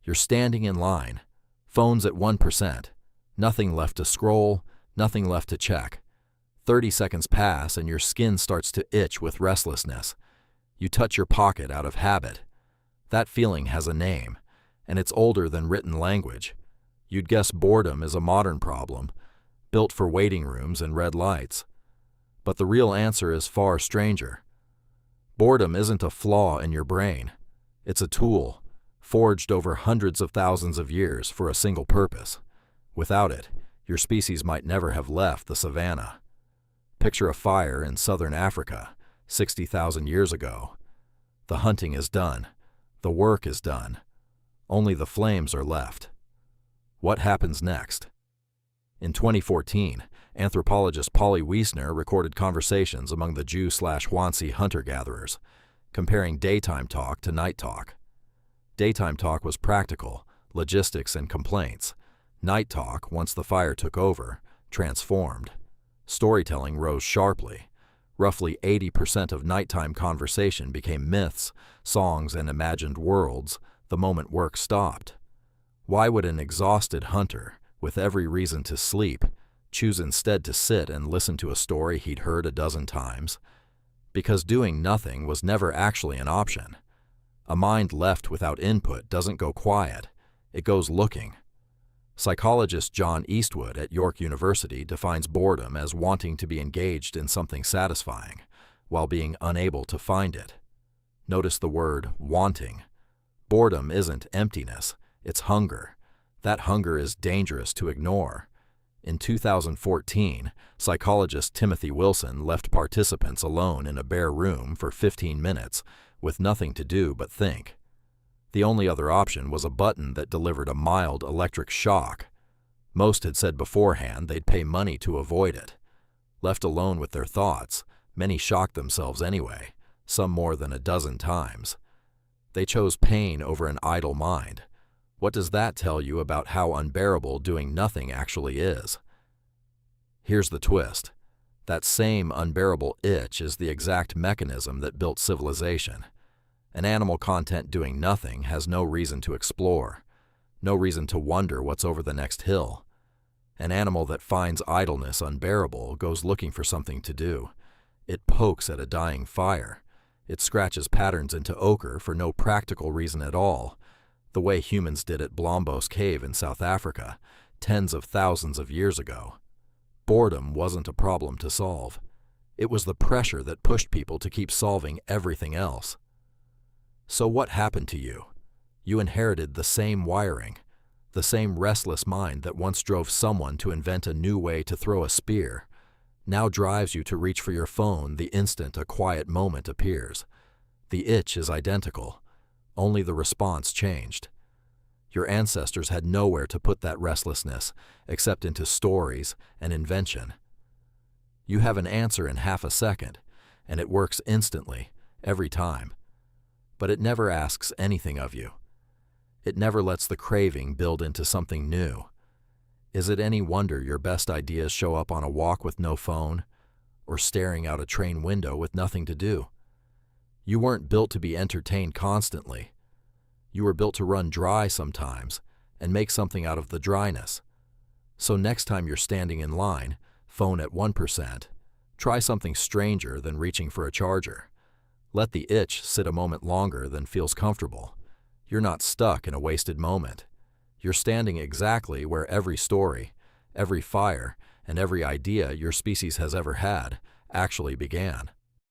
You're standing in line, phones at 1%, nothing left to scroll, nothing left to check. 30 seconds pass and your skin starts to itch with restlessness. You touch your pocket out of habit. That feeling has a name, and it's older than written language. You'd guess boredom is a modern problem, built for waiting rooms and red lights. But the real answer is far stranger. Boredom isn't a flaw in your brain. It's a tool, forged over hundreds of thousands of years for a single purpose. Without it, your species might never have left the savannah. Picture a fire in southern Africa, 60,000 years ago. The hunting is done. The work is done. Only the flames are left. What happens next? In 2014, anthropologist Polly Wiesner recorded conversations among the Jew/Wansi hunter-gatherers, comparing daytime talk to night talk. Daytime talk was practical, logistics and complaints. Night talk, once the fire took over, transformed. Storytelling rose sharply. Roughly 80% of nighttime conversation became myths, songs, and imagined worlds the moment work stopped. Why would an exhausted hunter, with every reason to sleep, choose instead to sit and listen to a story he'd heard a dozen times? Because doing nothing was never actually an option. A mind left without input doesn't go quiet, it goes looking. Psychologist John Eastwood at York University defines boredom as wanting to be engaged in something satisfying, while being unable to find it. Notice the word wanting. Boredom isn't emptiness, it's hunger. That hunger is dangerous to ignore. In 2014, psychologist Timothy Wilson left participants alone in a bare room for 15 minutes with nothing to do but think. The only other option was a button that delivered a mild electric shock. Most had said beforehand they'd pay money to avoid it. Left alone with their thoughts, many shocked themselves anyway, some more than a dozen times. They chose pain over an idle mind. What does that tell you about how unbearable doing nothing actually is? Here's the twist. That same unbearable itch is the exact mechanism that built civilization. An animal content doing nothing has no reason to explore, no reason to wonder what's over the next hill. An animal that finds idleness unbearable goes looking for something to do. It pokes at a dying fire. It scratches patterns into ochre for no practical reason at all, the way humans did at Blombos Cave in South Africa, tens of thousands of years ago. Boredom wasn't a problem to solve. It was the pressure that pushed people to keep solving everything else. So what happened to you? You inherited the same wiring, the same restless mind that once drove someone to invent a new way to throw a spear, now drives you to reach for your phone the instant a quiet moment appears. The itch is identical, only the response changed. Your ancestors had nowhere to put that restlessness except into stories and invention. You have an answer in half a second, and it works instantly, every time. But it never asks anything of you. It never lets the craving build into something new. Is it any wonder your best ideas show up on a walk with no phone, or staring out a train window with nothing to do? You weren't built to be entertained constantly. You were built to run dry sometimes and make something out of the dryness. So next time you're standing in line, phone at 1%, try something stranger than reaching for a charger. Let the itch sit a moment longer than feels comfortable. You're not stuck in a wasted moment. You're standing exactly where every story, every fire, and every idea your species has ever had actually began.